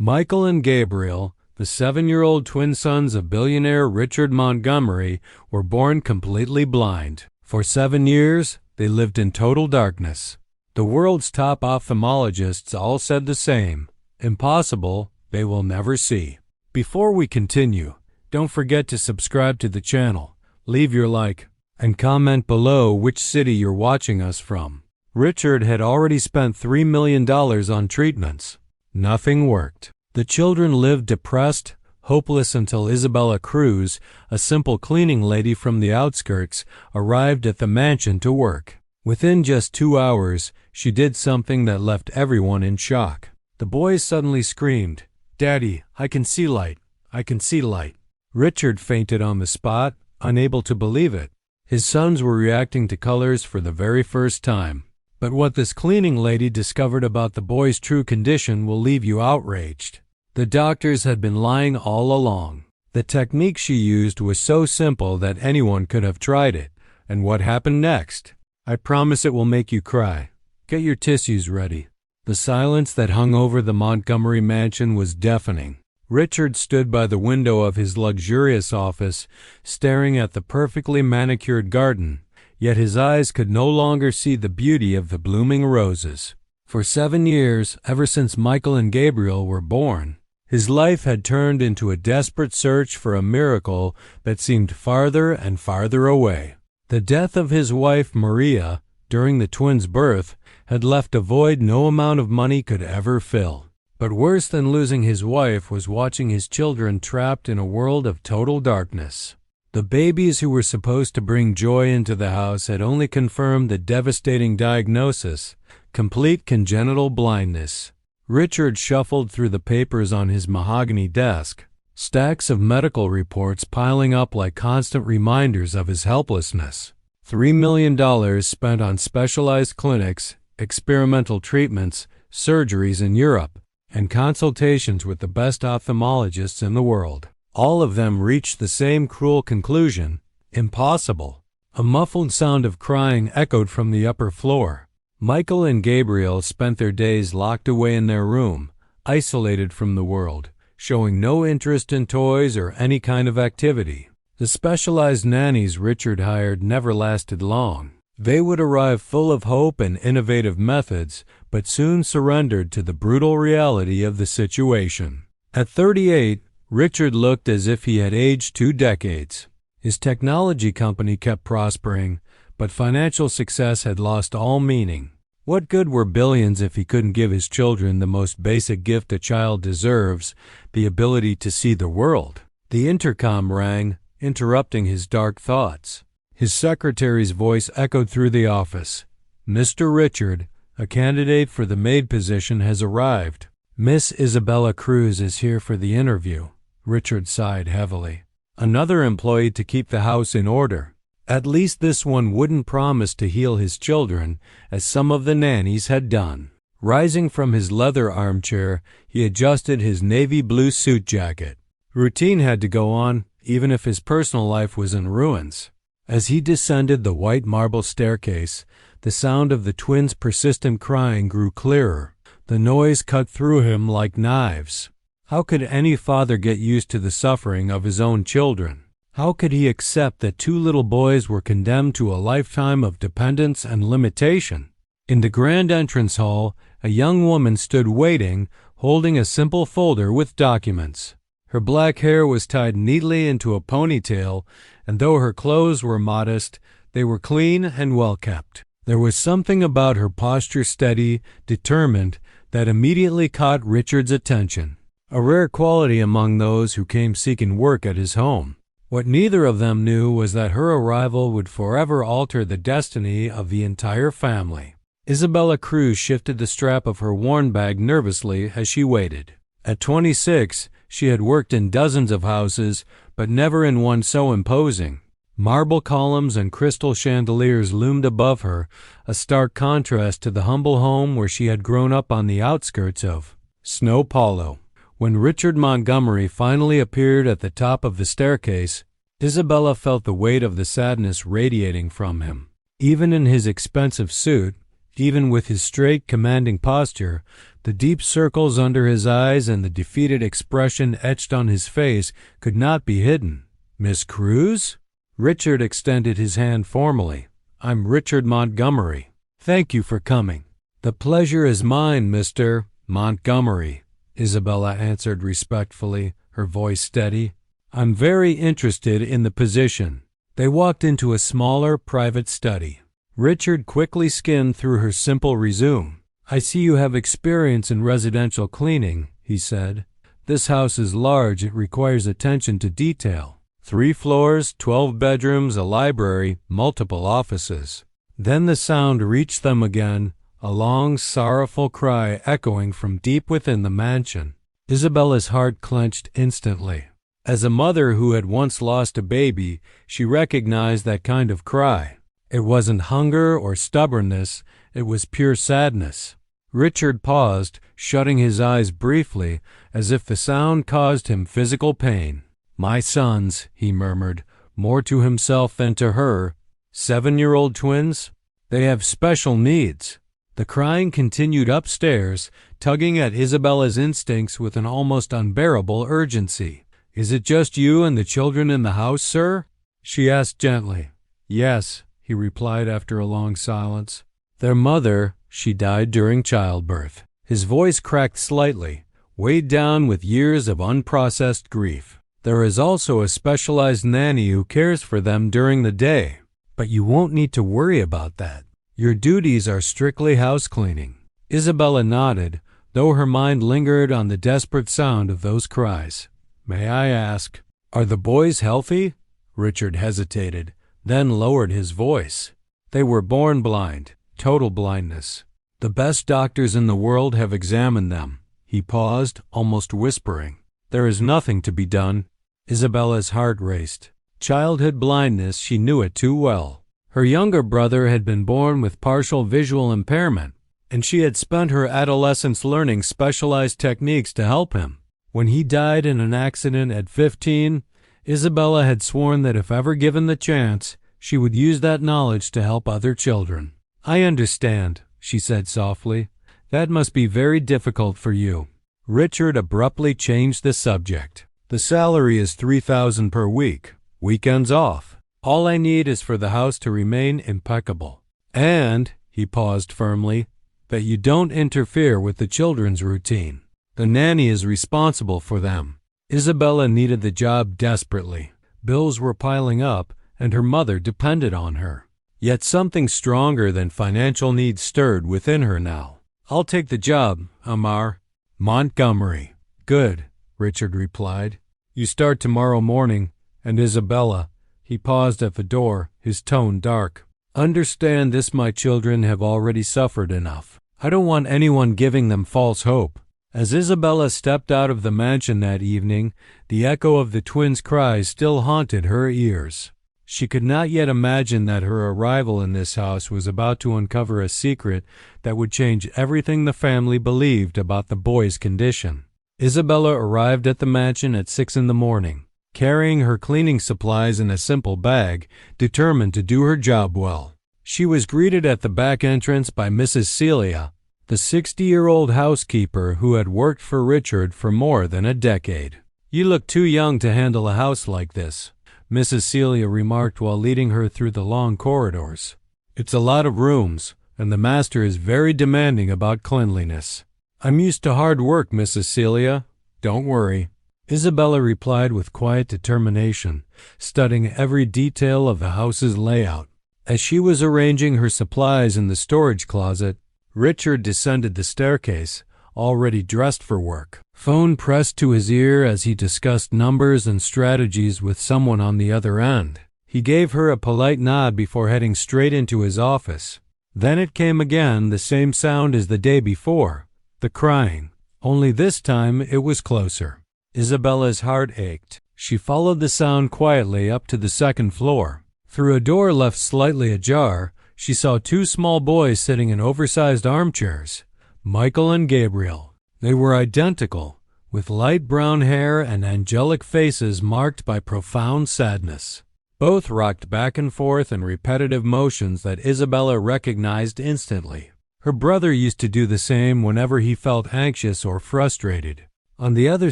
Michael and Gabriel, the 7-year-old twin sons of billionaire Richard Montgomery, were born completely blind. For 7 years, they lived in total darkness. The world's top ophthalmologists all said the same: impossible, they will never see. Before we continue, don't forget to subscribe to the channel, leave your like, and comment below which city you're watching us from. Richard had already spent $3 million on treatments. Nothing worked. The children lived depressed, hopeless until Isabella Cruz, a simple cleaning lady from the outskirts, arrived at the mansion to work. Within just 2 hours, she did something that left everyone in shock. The boys suddenly screamed, "Daddy, I can see light. I can see light." Richard fainted on the spot, unable to believe it. His sons were reacting to colors for the very first time. But what this cleaning lady discovered about the boy's true condition will leave you outraged. The doctors had been lying all along. The technique she used was so simple that anyone could have tried it. And what happened next? I promise it will make you cry. Get your tissues ready. The silence that hung over the Montgomery mansion was deafening. Richard stood by the window of his luxurious office, staring at the perfectly manicured garden. Yet his eyes could no longer see the beauty of the blooming roses. For 7 years, ever since Michael and Gabriel were born, his life had turned into a desperate search for a miracle that seemed farther and farther away. The death of his wife, Maria, during the twins' birth, had left a void no amount of money could ever fill. But worse than losing his wife was watching his children trapped in a world of total darkness. The babies who were supposed to bring joy into the house had only confirmed the devastating diagnosis: complete congenital blindness. Richard shuffled through the papers on his mahogany desk, stacks of medical reports piling up like constant reminders of his helplessness. $3 million spent on specialized clinics, experimental treatments, surgeries in Europe, and consultations with the best ophthalmologists in the world. All of them reached the same cruel conclusion: impossible. A muffled sound of crying echoed from the upper floor. Michael and Gabriel spent their days locked away in their room, isolated from the world, showing no interest in toys or any kind of activity. The specialized nannies Richard hired never lasted long. They would arrive full of hope and innovative methods, but soon surrendered to the brutal reality of the situation. At 38, Richard looked as if he had aged 2 decades. His technology company kept prospering, but financial success had lost all meaning. What good were billions if he couldn't give his children the most basic gift a child deserves: the ability to see the world? The intercom rang, interrupting his dark thoughts. His secretary's voice echoed through the office. "Mr. Richard, a candidate for the maid position has arrived. Miss Isabella Cruz is here for the interview." Richard sighed heavily. Another employee to keep the house in order. At least this one wouldn't promise to heal his children, as some of the nannies had done. Rising from his leather armchair, he adjusted his navy blue suit jacket. Routine had to go on, even if his personal life was in ruins. As he descended the white marble staircase, the sound of the twins' persistent crying grew clearer. The noise cut through him like knives. How could any father get used to the suffering of his own children? How could he accept that 2 little boys were condemned to a lifetime of dependence and limitation? In the grand entrance hall, a young woman stood waiting, holding a simple folder with documents. Her black hair was tied neatly into a ponytail, and though her clothes were modest, they were clean and well-kept. There was something about her posture, steady, determined, that immediately caught Richard's attention. A rare quality among those who came seeking work at his home. What neither of them knew was that her arrival would forever alter the destiny of the entire family. Isabella Cruz shifted the strap of her worn bag nervously as she waited. At 26, she had worked in dozens of houses, but never in one so imposing. Marble columns and crystal chandeliers loomed above her, a stark contrast to the humble home where she had grown up on the outskirts of Snow Hollow. When Richard Montgomery finally appeared at the top of the staircase, Isabella felt the weight of the sadness radiating from him. Even in his expensive suit, Even with his straight, commanding posture, the deep circles under his eyes and the defeated expression etched on his face could not be hidden. "Miss Cruz?" Richard extended his hand formally. "I'm Richard Montgomery. Thank you for coming." "The pleasure is mine, Mr. Montgomery," Isabella answered respectfully, her voice steady. "I'm very interested in the position." They walked into a smaller, private study. Richard quickly skimmed through her simple resume. "I see you have experience in residential cleaning," he said. "This house is large. It requires attention to detail. 3 floors, 12 bedrooms, a library, multiple offices." Then the sound reached them again, a long, sorrowful cry echoing from deep within the mansion. Isabella's heart clenched instantly. As a mother who had once lost a baby, she recognized that kind of cry. It wasn't hunger or stubbornness, it was pure sadness. Richard paused, shutting his eyes briefly, as if the sound caused him physical pain. "My sons," he murmured, more to himself than to her. 7-year-old twins? They have special needs." The crying continued upstairs, tugging at Isabella's instincts with an almost unbearable urgency. "Is it just you and the children in the house, sir?" she asked gently. "Yes," he replied after a long silence. "Their mother, she died during childbirth." His voice cracked slightly, weighed down with years of unprocessed grief. "There is also a specialized nanny who cares for them during the day, but you won't need to worry about that. Your duties are strictly house cleaning." Isabella nodded, though her mind lingered on the desperate sound of those cries. "May I ask, are the boys healthy?" Richard hesitated, then lowered his voice. "They were born blind, total blindness. The best doctors in the world have examined them." He paused, almost whispering. "There is nothing to be done." Isabella's heart raced. Childhood blindness, she knew it too well. Her younger brother had been born with partial visual impairment, and she had spent her adolescence learning specialized techniques to help him. When he died in an accident at 15, Isabella had sworn that if ever given the chance, she would use that knowledge to help other children. "I understand," she said softly. "That must be very difficult for you." Richard abruptly changed the subject. "The salary is $3,000 per week. Weekends off. All I need is for the house to remain impeccable. And," he paused firmly, "that you don't interfere with the children's routine. The nanny is responsible for them." Isabella needed the job desperately. Bills were piling up, and her mother depended on her. Yet something stronger than financial needs stirred within her now. "I'll take the job, Amar." "Montgomery." "Good," Richard replied. "You start tomorrow morning, and Isabella," he paused at the door, his tone dark, "understand this, my children have already suffered enough. I don't want anyone giving them false hope." As Isabella stepped out of the mansion that evening, the echo of the twins' cries still haunted her ears. She could not yet imagine that her arrival in this house was about to uncover a secret that would change everything the family believed about the boy's condition. Isabella arrived at the mansion at 6 in the morning, carrying her cleaning supplies in a simple bag, determined to do her job well. She was greeted at the back entrance by Mrs. Celia, the 60-year-old housekeeper who had worked for Richard for more than a decade. "You look too young to handle a house like this," Mrs. Celia remarked while leading her through the long corridors. "It's a lot of rooms, and the master is very demanding about cleanliness." "I'm used to hard work, Mrs. Celia. Don't worry," Isabella replied with quiet determination, studying every detail of the house's layout. As she was arranging her supplies in the storage closet, Richard descended the staircase, already dressed for work. Phone pressed to his ear as he discussed numbers and strategies with someone on the other end. He gave her a polite nod before heading straight into his office. Then it came again, the same sound as the day before, the crying. Only this time it was closer. Isabella's heart ached. She followed the sound quietly up to the 2nd floor. Through a door left slightly ajar, she saw 2 small boys sitting in oversized armchairs, Michael and Gabriel. They were identical, with light brown hair and angelic faces marked by profound sadness. Both rocked back and forth in repetitive motions that Isabella recognized instantly. Her brother used to do the same whenever he felt anxious or frustrated. On the other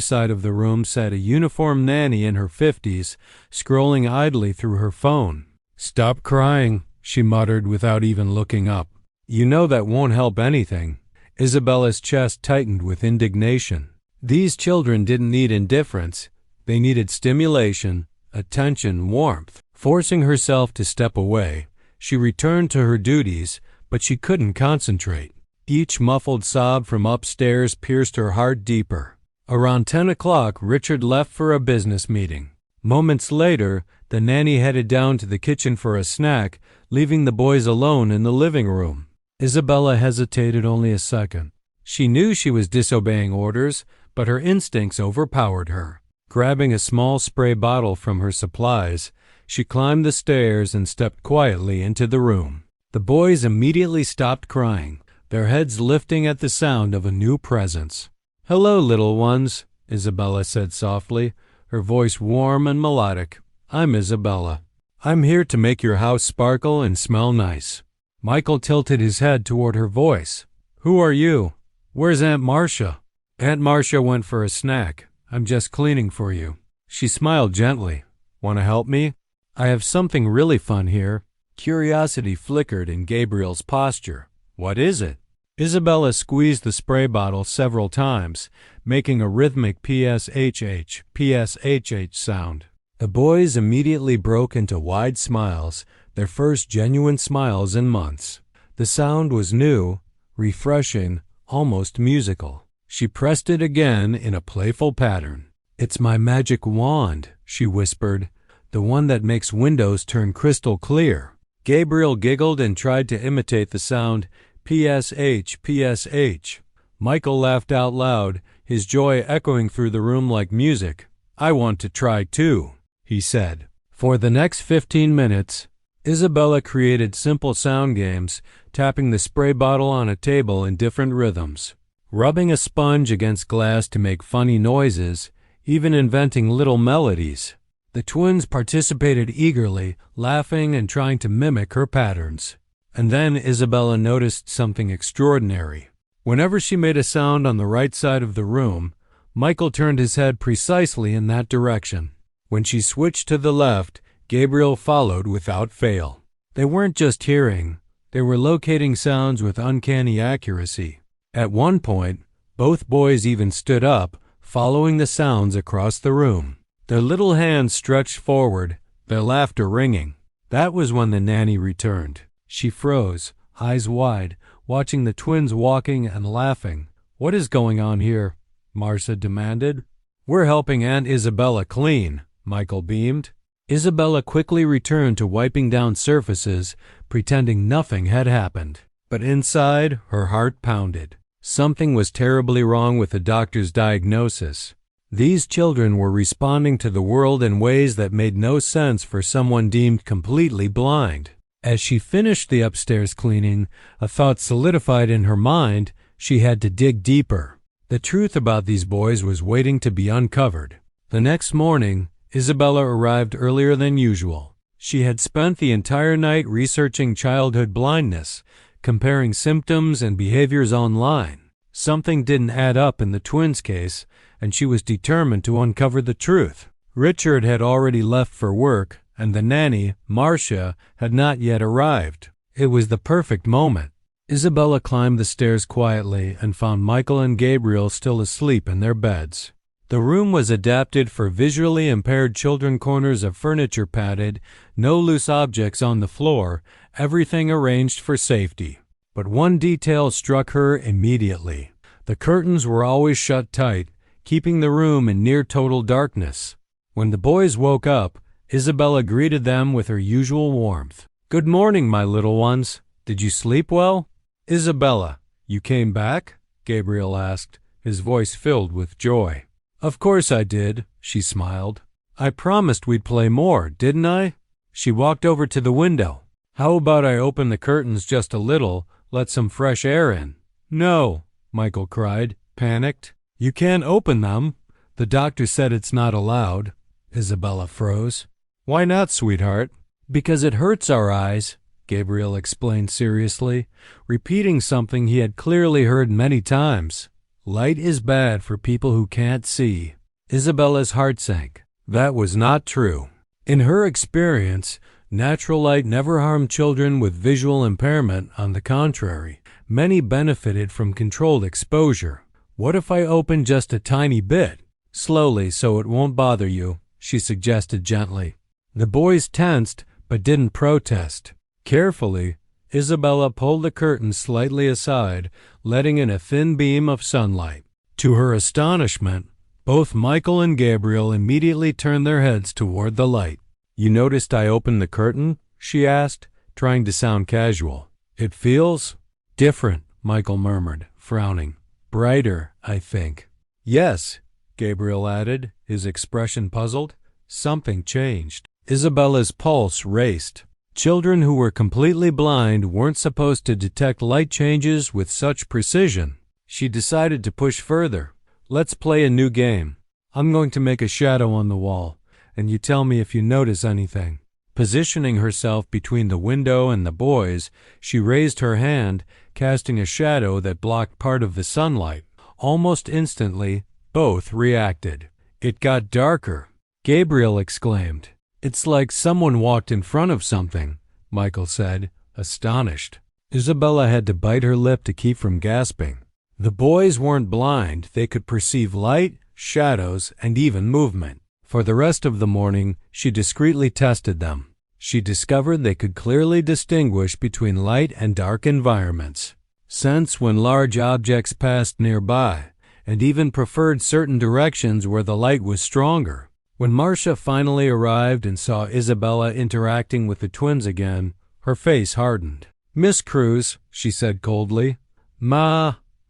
side of the room sat a uniformed nanny in her 50s, scrolling idly through her phone. "Stop crying," she muttered without even looking up. "You know that won't help anything." Isabella's chest tightened with indignation. These children didn't need indifference. They needed stimulation, attention, warmth. Forcing herself to step away, she returned to her duties, but she couldn't concentrate. Each muffled sob from upstairs pierced her heart deeper. Around 10 o'clock, Richard left for a business meeting. Moments later, the nanny headed down to the kitchen for a snack, leaving the boys alone in the living room. Isabella hesitated only a second. She knew she was disobeying orders, but her instincts overpowered her. Grabbing a small spray bottle from her supplies, she climbed the stairs and stepped quietly into the room. The boys immediately stopped crying, their heads lifting at the sound of a new presence. "Hello, little ones," Isabella said softly, her voice warm and melodic. "I'm Isabella. I'm here to make your house sparkle and smell nice." Michael tilted his head toward her voice. "Who are you? Where's Aunt Marcia?" "Aunt Marcia went for a snack. I'm just cleaning for you." She smiled gently. "Want to help me? I have something really fun here." Curiosity flickered in Gabriel's posture. "What is it?" Isabella squeezed the spray bottle several times, making a rhythmic PSHH, PSHH sound. The boys immediately broke into wide smiles, their first genuine smiles in months. The sound was new, refreshing, almost musical. She pressed it again in a playful pattern. "It's my magic wand," she whispered, "the one that makes windows turn crystal clear." Gabriel giggled and tried to imitate the sound, PSH, PSH. Michael laughed out loud, his joy echoing through the room like music. "I want to try too," he said. For the next 15 minutes, Isabella created simple sound games, tapping the spray bottle on a table in different rhythms, rubbing a sponge against glass to make funny noises, even inventing little melodies. The twins participated eagerly, laughing and trying to mimic her patterns. And then Isabella noticed something extraordinary. Whenever she made a sound on the right side of the room, Michael turned his head precisely in that direction. When she switched to the left, Gabriel followed without fail. They weren't just hearing, they were locating sounds with uncanny accuracy. At one point, both boys even stood up, following the sounds across the room. Their little hands stretched forward, their laughter ringing. That was when the nanny returned. She froze, eyes wide, watching the twins walking and laughing. "What is going on here?" Marcia demanded. "We're helping Aunt Isabella clean," Michael beamed. Isabella quickly returned to wiping down surfaces, pretending nothing had happened. But inside, her heart pounded. Something was terribly wrong with the doctor's diagnosis. These children were responding to the world in ways that made no sense for someone deemed completely blind. As she finished the upstairs cleaning, a thought solidified in her mind. She had to dig deeper. The truth about these boys was waiting to be uncovered. The next morning, Isabella arrived earlier than usual. She had spent the entire night researching childhood blindness, comparing symptoms and behaviors online. Something didn't add up in the twins' case, and she was determined to uncover the truth. Richard had already left for work, and the nanny, Marcia, had not yet arrived. It was the perfect moment. Isabella climbed the stairs quietly and found Michael and Gabriel still asleep in their beds. The room was adapted for visually impaired children, corners of furniture padded, no loose objects on the floor, everything arranged for safety. But one detail struck her immediately. The curtains were always shut tight, keeping the room in near total darkness. When the boys woke up, Isabella greeted them with her usual warmth. "Good morning, my little ones. Did you sleep well?" "Isabella, you came back?" Gabriel asked, his voice filled with joy. "Of course I did," she smiled. "I promised we'd play more, didn't I?" She walked over to the window. "How about I open the curtains just a little, let some fresh air in?" "No," Michael cried, panicked. "You can't open them. The doctor said it's not allowed." Isabella froze. "Why not, sweetheart?" "Because it hurts our eyes. Gabriel explained seriously, repeating something he had clearly heard many times. Light is bad for people who can't see. Isabella's heart sank. That was not true. In her experience, natural light never harmed children with visual impairment. On the contrary, many benefited from controlled exposure. What if I open just a tiny bit? Slowly, so it won't bother you, she suggested gently. The boys tensed, but didn't protest. Carefully, Isabella pulled the curtain slightly aside, letting in a thin beam of sunlight. To her astonishment, both Michael and Gabriel immediately turned their heads toward the light. You noticed I opened the curtain? She asked, trying to sound casual. It feels different, Michael murmured, frowning. Brighter, I think. Yes, Gabriel added, his expression puzzled. Something changed. Isabella's pulse raced. Children who were completely blind weren't supposed to detect light changes with such precision. She decided to push further. Let's play a new game. I'm going to make a shadow on the wall, and you tell me if you notice anything. Positioning herself between the window and the boys, she raised her hand, casting a shadow that blocked part of the sunlight. Almost instantly, both reacted. It got darker. Gabriel exclaimed. It's like someone walked in front of something, Michael said, astonished. Isabella had to bite her lip to keep from gasping. The boys weren't blind. They could perceive light, shadows, and even movement. For the rest of the morning, she discreetly tested them. She discovered they could clearly distinguish between light and dark environments, sense when large objects passed nearby, and even preferred certain directions where the light was stronger. When Marcia finally arrived and saw Isabella interacting with the twins again, her face hardened. Miss Cruz, she said coldly,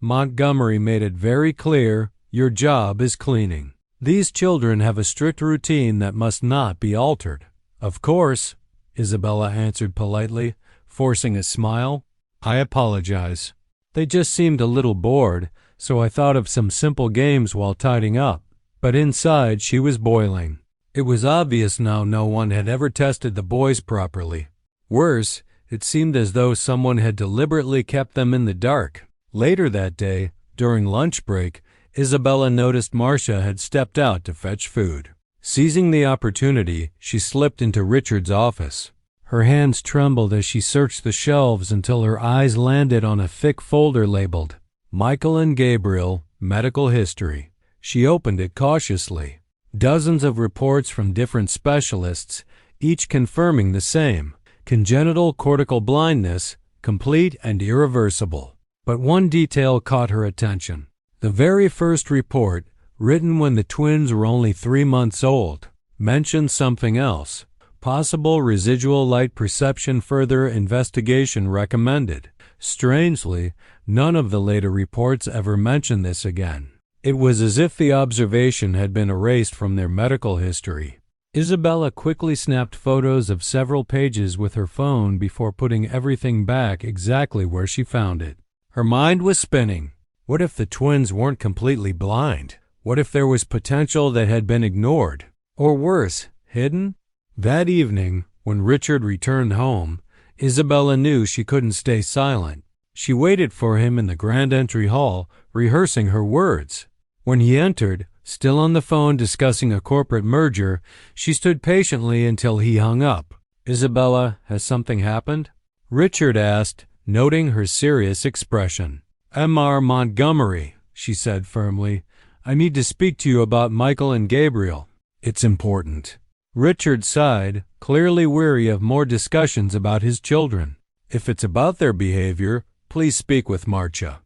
Montgomery made it very clear your job is cleaning. These children have a strict routine that must not be altered. Of course, Isabella answered politely, forcing a smile. I apologize. They just seemed a little bored, so I thought of some simple games while tidying up. But inside she was boiling. It was obvious now no one had ever tested the boys properly. Worse, it seemed as though someone had deliberately kept them in the dark. Later that day, during lunch break, Isabella noticed Marcia had stepped out to fetch food. Seizing the opportunity, she slipped into Richard's office. Her hands trembled as she searched the shelves until her eyes landed on a thick folder labeled Michael and Gabriel, Medical History. She opened it cautiously. Dozens of reports from different specialists, each confirming the same: congenital cortical blindness, complete and irreversible. But one detail caught her attention. The very first report, written when the twins were only 3 months old, mentioned something else. Possible residual light perception, further investigation recommended. Strangely, none of the later reports ever mentioned this again. It was as if the observation had been erased from their medical history. Isabella quickly snapped photos of several pages with her phone before putting everything back exactly where she found it. Her mind was spinning. What if the twins weren't completely blind? What if there was potential that had been ignored? Or worse, hidden? That evening, when Richard returned home, Isabella knew she couldn't stay silent. She waited for him in the grand entry hall, rehearsing her words. When he entered, still on the phone discussing a corporate merger, she stood patiently until he hung up. Isabella, has something happened? Richard asked, noting her serious expression. M.R. Montgomery, she said firmly. I need to speak to you about Michael and Gabriel. It's important. Richard sighed, clearly weary of more discussions about his children. If it's about their behavior, please speak with Marcia.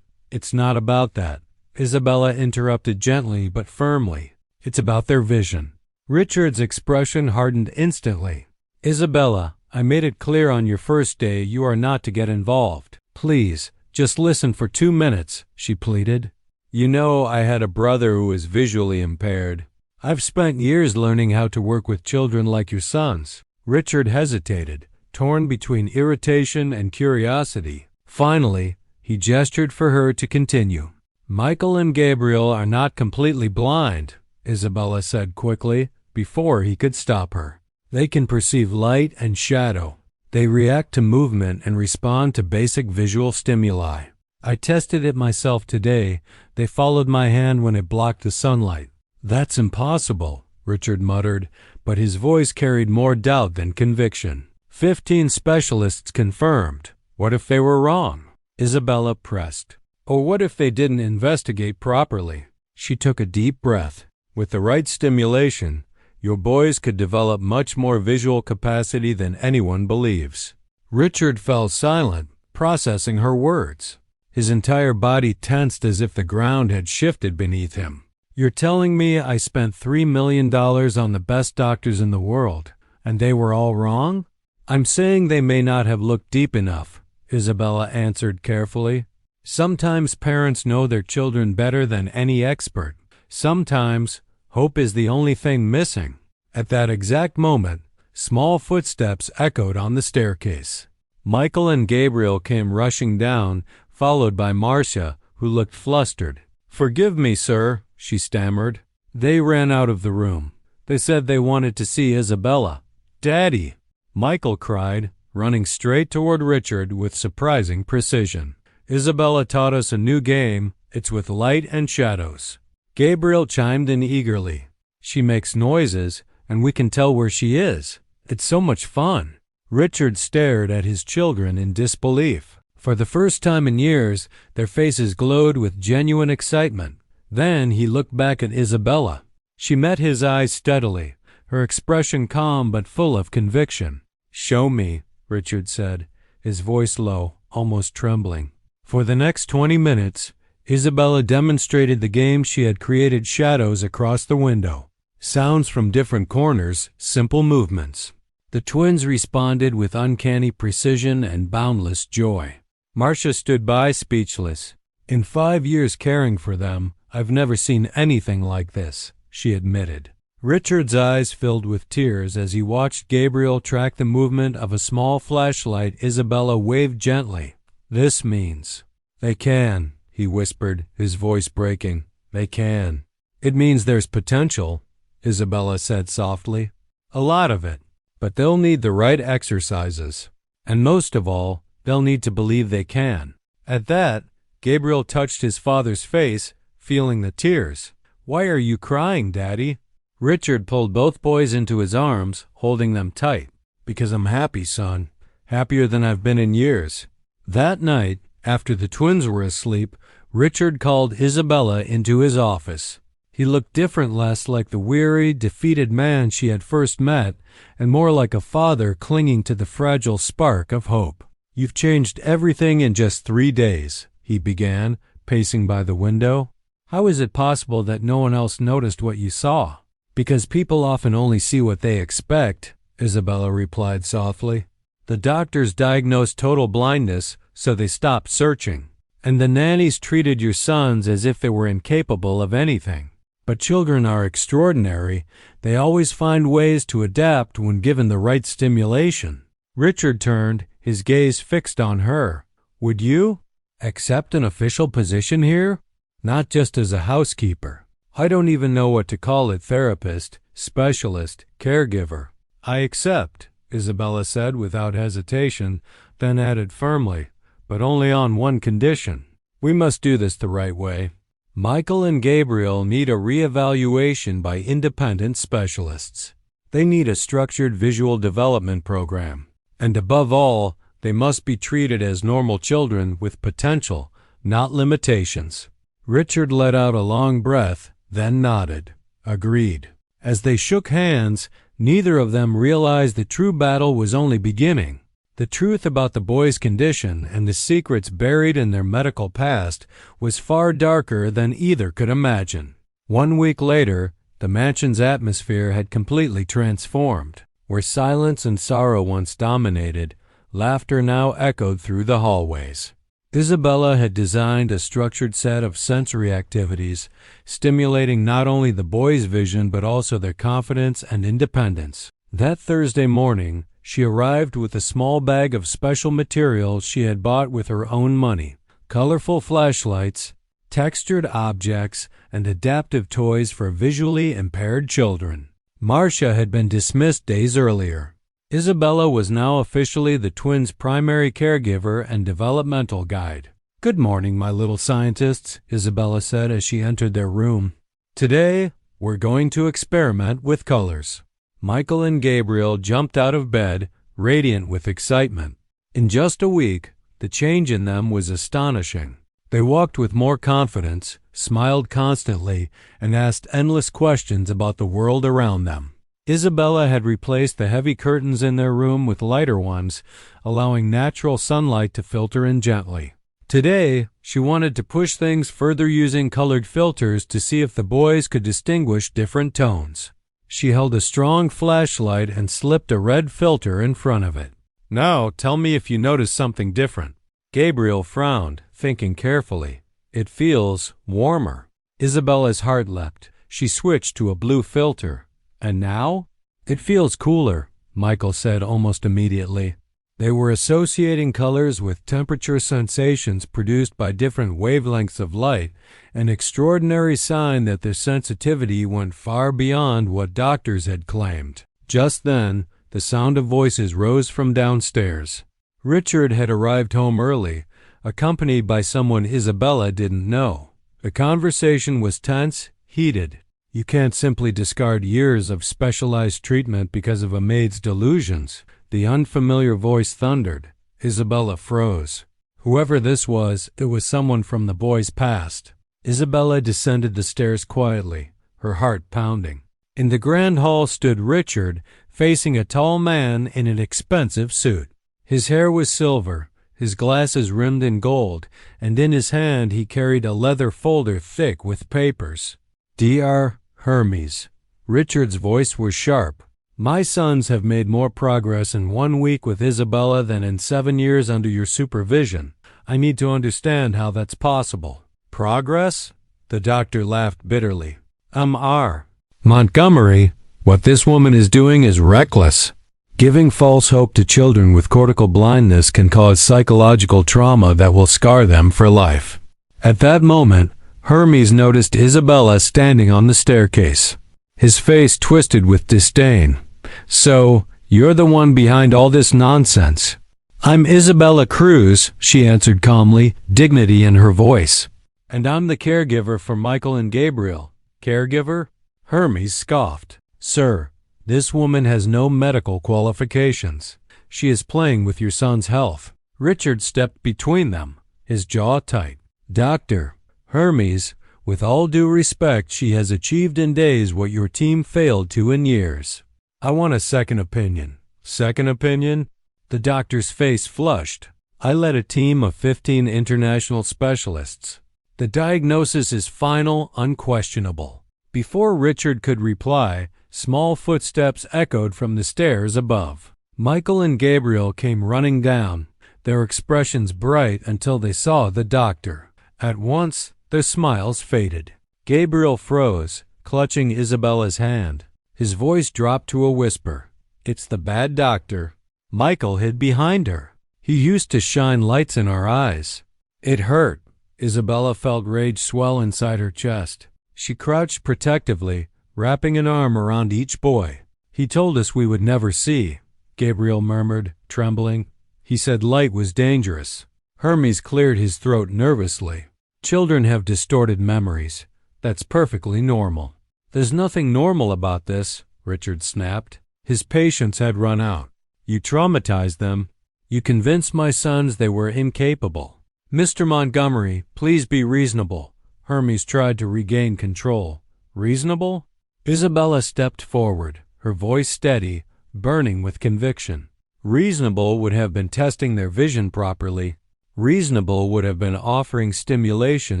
It's not about that. Isabella interrupted gently but firmly. It's about their vision. Richard's expression hardened instantly. Isabella, I made it clear on your first day you are not to get involved. Please, just listen for 2 minutes, she pleaded. You know, I had a brother who was visually impaired. I've spent years learning how to work with children like your sons. Richard hesitated, torn between irritation and curiosity. Finally, he gestured for her to continue. Michael and Gabriel are not completely blind, Isabella said quickly, before he could stop her. They can perceive light and shadow. They react to movement and respond to basic visual stimuli. I tested it myself today. They followed my hand when it blocked the sunlight. That's impossible, Richard muttered, but his voice carried more doubt than conviction. 15 specialists confirmed. What if they were wrong? Isabella pressed. Or what if they didn't investigate properly? She took a deep breath. With the right stimulation, your boys could develop much more visual capacity than anyone believes. Richard fell silent, processing her words. His entire body tensed as if the ground had shifted beneath him. You're telling me I spent $3 million on the best doctors in the world, and they were all wrong? I'm saying they may not have looked deep enough, Isabella answered carefully. Sometimes parents know their children better than any expert. Sometimes hope is the only thing missing. At that exact moment, small footsteps echoed on the staircase. Michael and Gabriel came rushing down, followed by Marcia, who looked flustered. Forgive me, sir, she stammered. They ran out of the room. They said they wanted to see Isabella. Daddy! Michael cried, running straight toward Richard with surprising precision. Isabella taught us a new game. It's with light and shadows. Gabriel chimed in eagerly. She makes noises, and we can tell where she is. It's so much fun. Richard stared at his children in disbelief. For the first time in years, their faces glowed with genuine excitement. Then he looked back at Isabella. She met his eyes steadily, her expression calm but full of conviction. Show me, Richard said, his voice low, almost trembling. For the next 20 minutes, Isabella demonstrated the game she had created shadows across the window. Sounds from different corners, simple movements. The twins responded with uncanny precision and boundless joy. Marcia stood by speechless. In 5 years caring for them, I've never seen anything like this, she admitted. Richard's eyes filled with tears as he watched Gabriel track the movement of a small flashlight Isabella waved gently. This means they can, he whispered, his voice breaking. They can. It means there's potential, Isabella said softly. A lot of it. But they'll need the right exercises. And most of all, they'll need to believe they can. At that, Gabriel touched his father's face, feeling the tears. Why are you crying, Daddy? Richard pulled both boys into his arms, holding them tight. Because I'm happy, son. Happier than I've been in years. That night, after the twins were asleep, Richard called Isabella into his office. He looked different, less like the weary, defeated man she had first met, and more like a father clinging to the fragile spark of hope. You've changed everything in just 3 days, he began, pacing by the window. How is it possible that no one else noticed what you saw? Because people often only see what they expect, Isabella replied softly. The doctors diagnosed total blindness, so they stopped searching. And the nannies treated your sons as if they were incapable of anything. But children are extraordinary. They always find ways to adapt when given the right stimulation. Richard turned, his gaze fixed on her. Would you accept an official position here? Not just as a housekeeper. I don't even know what to call it, therapist, specialist, caregiver. I accept, Isabella said without hesitation, then added firmly, but only on one condition. We must do this the right way. Michael and Gabriel need a reevaluation by independent specialists. They need a structured visual development program. And above all, they must be treated as normal children with potential, not limitations. Richard let out a long breath, then nodded. Agreed. As they shook hands, neither of them realized the true battle was only beginning. The truth about the boys' condition and the secrets buried in their medical past was far darker than either could imagine. 1 week later, the mansion's atmosphere had completely transformed. Where silence and sorrow once dominated, laughter now echoed through the hallways. Isabella had designed a structured set of sensory activities, stimulating not only the boys' vision but also their confidence and independence. That Thursday morning, she arrived with a small bag of special materials she had bought with her own money: colorful flashlights, textured objects, and adaptive toys for visually impaired children. Marcia had been dismissed days earlier. Isabella was now officially the twins' primary caregiver and developmental guide. "Good morning, my little scientists," Isabella said as she entered their room. "Today, we're going to experiment with colors." Michael and Gabriel jumped out of bed, radiant with excitement. In just a week, the change in them was astonishing. They walked with more confidence, smiled constantly, and asked endless questions about the world around them. Isabella had replaced the heavy curtains in their room with lighter ones, allowing natural sunlight to filter in gently. Today, she wanted to push things further using colored filters to see if the boys could distinguish different tones. She held a strong flashlight and slipped a red filter in front of it. "Now, tell me if you notice something different." Gabriel frowned, thinking carefully. "It feels warmer." Isabella's heart leapt. She switched to a blue filter. "And now?" "It feels cooler," Michael said almost immediately. They were associating colors with temperature sensations produced by different wavelengths of light, an extraordinary sign that their sensitivity went far beyond what doctors had claimed. Just then, the sound of voices rose from downstairs. Richard had arrived home early, accompanied by someone Isabella didn't know. The conversation was tense, heated. "You can't simply discard years of specialized treatment because of a maid's delusions," the unfamiliar voice thundered. Isabella froze. Whoever this was, it was someone from the boy's past. Isabella descended the stairs quietly, her heart pounding. In the grand hall stood Richard, facing a tall man in an expensive suit. His hair was silver, his glasses rimmed in gold, and in his hand he carried a leather folder thick with papers. "Dr. Hermes." Richard's voice was sharp. "My sons have made more progress in 1 week with Isabella than in 7 years under your supervision. I need to understand how that's possible." "Progress?" The doctor laughed bitterly. "R. Montgomery, what this woman is doing is reckless. Giving false hope to children with cortical blindness can cause psychological trauma that will scar them for life." At that moment, Hermes noticed Isabella standing on the staircase. His face twisted with disdain. "So, you're the one behind all this nonsense." "I'm Isabella Cruz," she answered calmly, dignity in her voice. "And I'm the caregiver for Michael and Gabriel." "Caregiver?" Hermes scoffed. "Sir, this woman has no medical qualifications. She is playing with your son's health." Richard stepped between them, his jaw tight. "Doctor Hermes, with all due respect, she has achieved in days what your team failed to in years. I want a second opinion." "Second opinion?" The doctor's face flushed. "I led a team of 15 international specialists. The diagnosis is final, unquestionable." Before Richard could reply, small footsteps echoed from the stairs above. Michael and Gabriel came running down, their expressions bright until they saw the doctor. At once, their smiles faded. Gabriel froze, clutching Isabella's hand. His voice dropped to a whisper. "It's the bad doctor." Michael hid behind her. "He used to shine lights in our eyes." It hurt. Isabella felt rage swell inside her chest. She crouched protectively, wrapping an arm around each boy. "He told us we would never see," Gabriel murmured, trembling. "He said light was dangerous." Hermes cleared his throat nervously. "Children have distorted memories. That's perfectly normal." "There's nothing normal about this," Richard snapped. His patience had run out. "You traumatized them. You convinced my sons they were incapable." "Mr. Montgomery, please be reasonable." Hermes tried to regain control. "Reasonable?" Isabella stepped forward, her voice steady, burning with conviction. "Reasonable would have been testing their vision properly. Reasonable would have been offering stimulation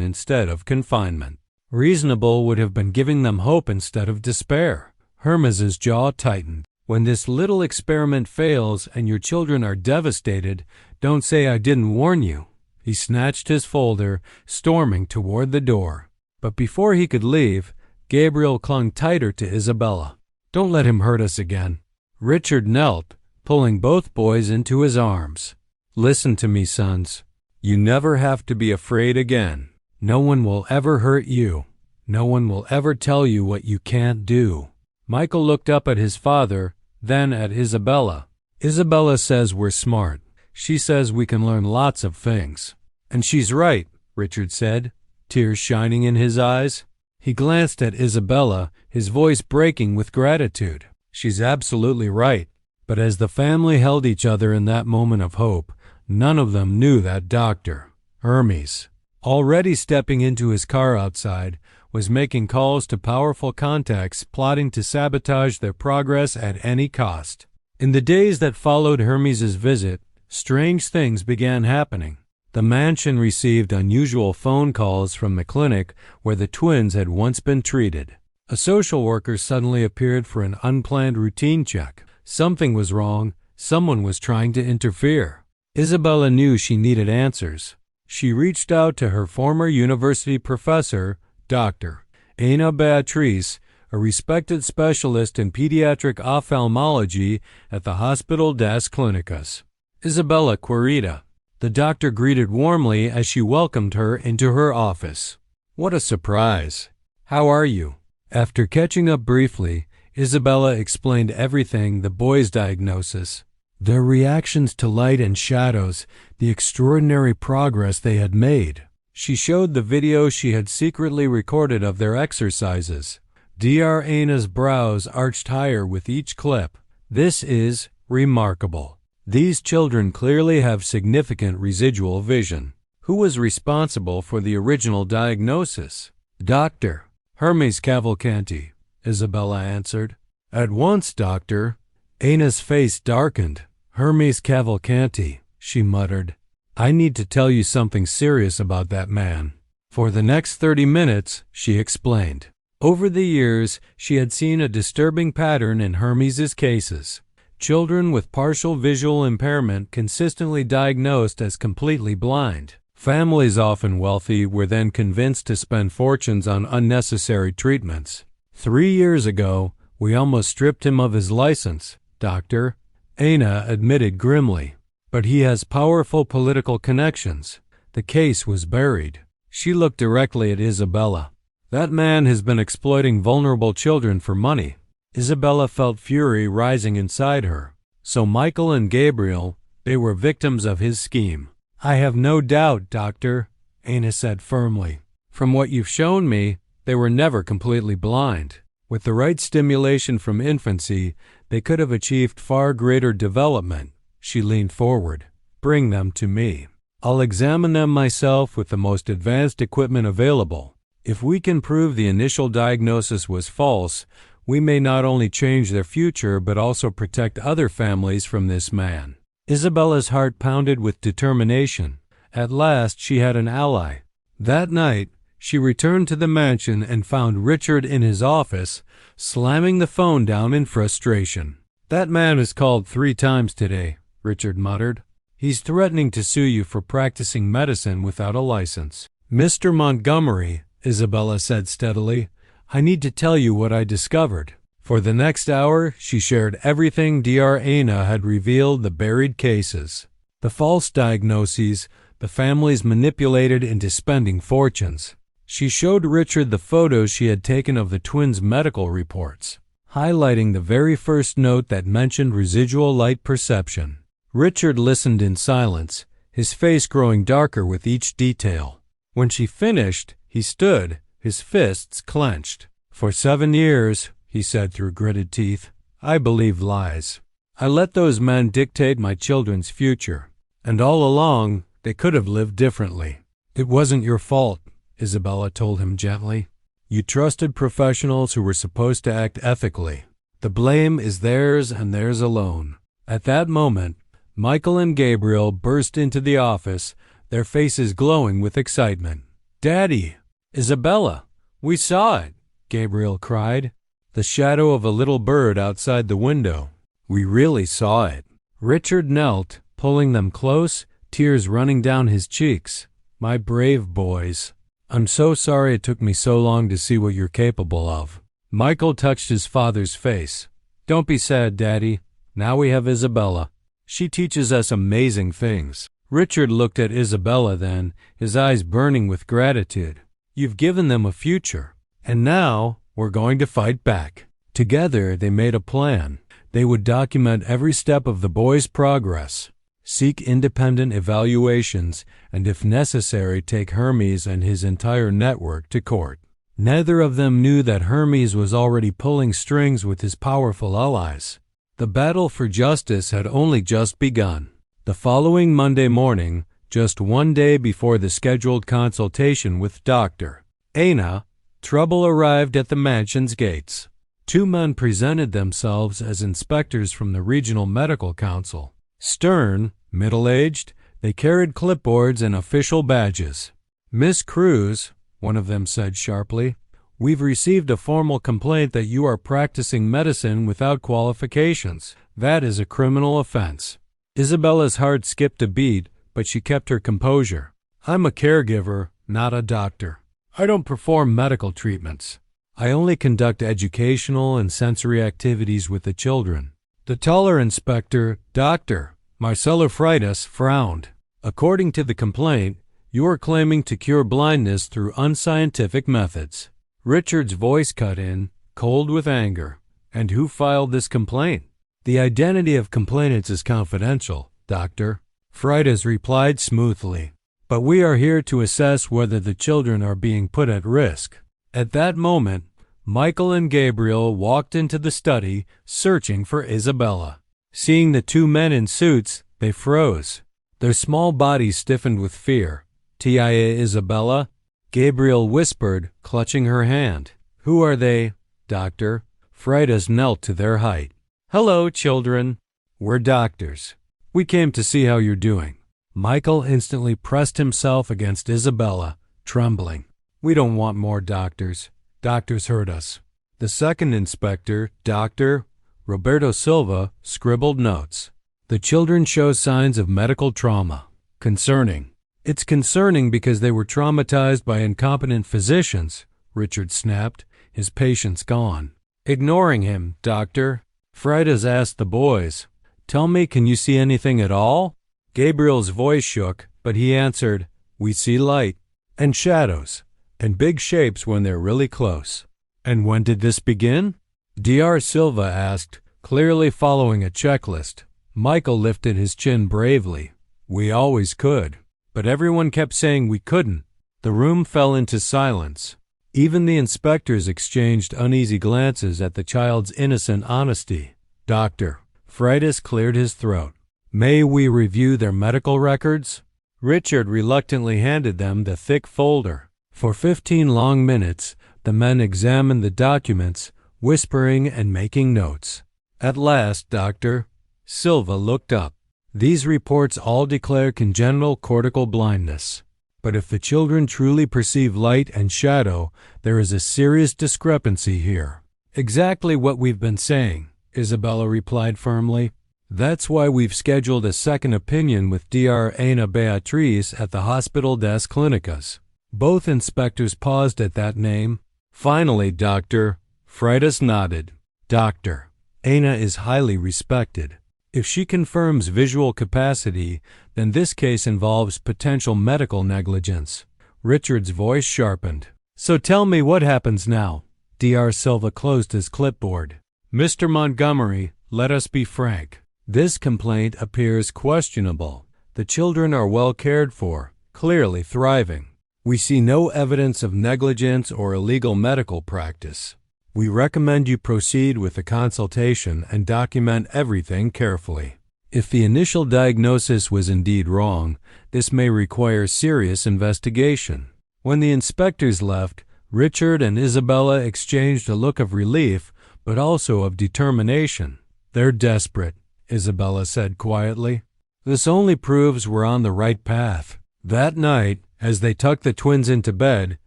instead of confinement. Reasonable would have been giving them hope instead of despair." Hermes's jaw tightened. "When this little experiment fails and your children are devastated, don't say I didn't warn you." He snatched his folder, storming toward the door. But before he could leave, Gabriel clung tighter to Isabella. "Don't let him hurt us again." Richard knelt, pulling both boys into his arms. "Listen to me, sons. You never have to be afraid again. No one will ever hurt you. No one will ever tell you what you can't do." Michael looked up at his father, then at Isabella. Isabella says we're smart. She says we can learn lots of things. And she's right, Richard said, tears shining in his eyes. He glanced at Isabella, his voice breaking with gratitude. She's absolutely right. But as the family held each other in that moment of hope, none of them knew that doctor, Hermes, already stepping into his car outside, was making calls to powerful contacts plotting to sabotage their progress at any cost. In the days that followed Hermes's visit, strange things began happening. The mansion received unusual phone calls from the clinic where the twins had once been treated. A social worker suddenly appeared for an unplanned routine check. Something was wrong. Someone was trying to interfere. Isabella knew she needed answers. She reached out to her former university professor, Dr. Ana Beatriz, a respected specialist in pediatric ophthalmology at the Hospital das Clínicas. Isabella querida. The doctor greeted warmly as she welcomed her into her office. What a surprise. How are you? After catching up briefly, Isabella explained everything: the boys' diagnosis, their reactions to light and shadows, the extraordinary progress they had made. She showed the video she had secretly recorded of their exercises. Dr. Ana's brows arched higher with each clip. This is remarkable. These children clearly have significant residual vision. Who was responsible for the original diagnosis? Dr. Hermes Cavalcanti, Isabella answered. At once, doctor. Ana's face darkened. Hermes Cavalcanti, she muttered. I need to tell you something serious about that man. For the next 30 minutes, she explained. Over the years, she had seen a disturbing pattern in Hermes's cases. Children with partial visual impairment consistently diagnosed as completely blind. Families, often wealthy, were then convinced to spend fortunes on unnecessary treatments. 3 years ago, we almost stripped him of his license, doctor, Ana admitted grimly. But he has powerful political connections. The case was buried. She looked directly at Isabella. That man has been exploiting vulnerable children for money. Isabella felt fury rising inside her. So Michael and Gabriel, they were victims of his scheme. I have no doubt, doctor, Ana said firmly. From what you've shown me, they were never completely blind. With the right stimulation from infancy, they could have achieved far greater development. She leaned forward. Bring them to me. I'll examine them myself with the most advanced equipment available. If we can prove the initial diagnosis was false, we may not only change their future but also protect other families from this man. Isabella's heart pounded with determination. At last she had an ally. That night, she returned to the mansion and found Richard in his office, slamming the phone down in frustration. That man has called 3 times today, Richard muttered. He's threatening to sue you for practicing medicine without a license. Mr. Montgomery, Isabella said steadily, I need to tell you what I discovered. For the next hour, she shared everything Dr. Ana had revealed: the buried cases, the false diagnoses, the families manipulated into spending fortunes. She showed Richard the photos she had taken of the twins' medical reports, highlighting the very first note that mentioned residual light perception. Richard listened in silence, his face growing darker with each detail. When she finished, he stood, his fists clenched. For 7 years, he said through gritted teeth, I believed lies. I let those men dictate my children's future, and all along, they could have lived differently. It wasn't your fault, Isabella told him gently. You trusted professionals who were supposed to act ethically. The blame is theirs and theirs alone. At that moment, Michael and Gabriel burst into the office, their faces glowing with excitement. Daddy! Isabella! We saw it! Gabriel cried. The shadow of a little bird outside the window. We really saw it. Richard knelt, pulling them close, tears running down his cheeks. My brave boys. I'm so sorry it took me so long to see what you're capable of. Michael touched his father's face. Don't be sad, Daddy. Now we have Isabella. She teaches us amazing things. Richard looked at Isabella then, his eyes burning with gratitude. You've given them a future. And now we're going to fight back. Together they made a plan. They would document every step of the boy's progress, seek independent evaluations, and if necessary take Hermes and his entire network to court. Neither of them knew that Hermes was already pulling strings with his powerful allies. The battle for justice had only just begun. The following Monday morning, just one day before the scheduled consultation with Dr. Aina, trouble arrived at the mansion's gates. Two men presented themselves as inspectors from the Regional Medical Council. Stern, middle-aged, they carried clipboards and official badges. "Miss Cruz," one of them said sharply, "we've received a formal complaint that you are practicing medicine without qualifications. That is a criminal offense." Isabella's heart skipped a beat, but she kept her composure. "I'm a caregiver, not a doctor. I don't perform medical treatments. I only conduct educational and sensory activities with the children." The taller inspector, Dr. Marcelo Freitas, frowned. "According to the complaint, you are claiming to cure blindness through unscientific methods." Richard's voice cut in, cold with anger. "And who filed this complaint?" "The identity of complainants is confidential, Doctor," Freitas replied smoothly. "But we are here to assess whether the children are being put at risk." At that moment, Michael and Gabriel walked into the study, searching for Isabella. Seeing the two men in suits, they froze. Their small bodies stiffened with fear. "Tia Isabella?" Gabriel whispered, clutching her hand. "Who are they, Doctor?" Freitas knelt to their height. "Hello, children. We're doctors. We came to see how you're doing." Michael instantly pressed himself against Isabella, trembling. "We don't want more doctors. Doctors hurt us." The second inspector, Dr. Roberto Silva, scribbled notes. "The children show signs of medical trauma. Concerning." "It's concerning because they were traumatized by incompetent physicians," Richard snapped, his patience gone. Ignoring him, Doctor, Freitas asked the boys, "Tell me, can you see anything at all?" Gabriel's voice shook, but he answered, "We see light, and shadows, and big shapes when they're really close." "And when did this begin?" Dr. Silva asked, clearly following a checklist. Michael lifted his chin bravely. "We always could. But everyone kept saying we couldn't." The room fell into silence. Even the inspectors exchanged uneasy glances at the child's innocent honesty. "Doctor," Freitas cleared his throat, "may we review their medical records?" Richard reluctantly handed them the thick folder. For 15 long minutes, the men examined the documents, whispering and making notes. At last, Dr. Silva looked up. "These reports all declare congenital cortical blindness. But if the children truly perceive light and shadow, there is a serious discrepancy here." "Exactly what we've been saying," Isabella replied firmly. "That's why we've scheduled a second opinion with Dr. Ana Beatriz at the Hospital das Clínicas." Both inspectors paused at that name. "Finally, Doctor," Freitas nodded. "Doctor, Ana is highly respected. If she confirms visual capacity, then this case involves potential medical negligence." Richard's voice sharpened. "So tell me what happens now." Dr. Silva closed his clipboard. "Mr. Montgomery, let us be frank. This complaint appears questionable. The children are well cared for, clearly thriving. We see no evidence of negligence or illegal medical practice. We recommend you proceed with the consultation and document everything carefully. If the initial diagnosis was indeed wrong, this may require serious investigation." When the inspectors left, Richard and Isabella exchanged a look of relief, but also of determination. "They're desperate," Isabella said quietly. "This only proves we're on the right path." That night, as they tucked the twins into bed,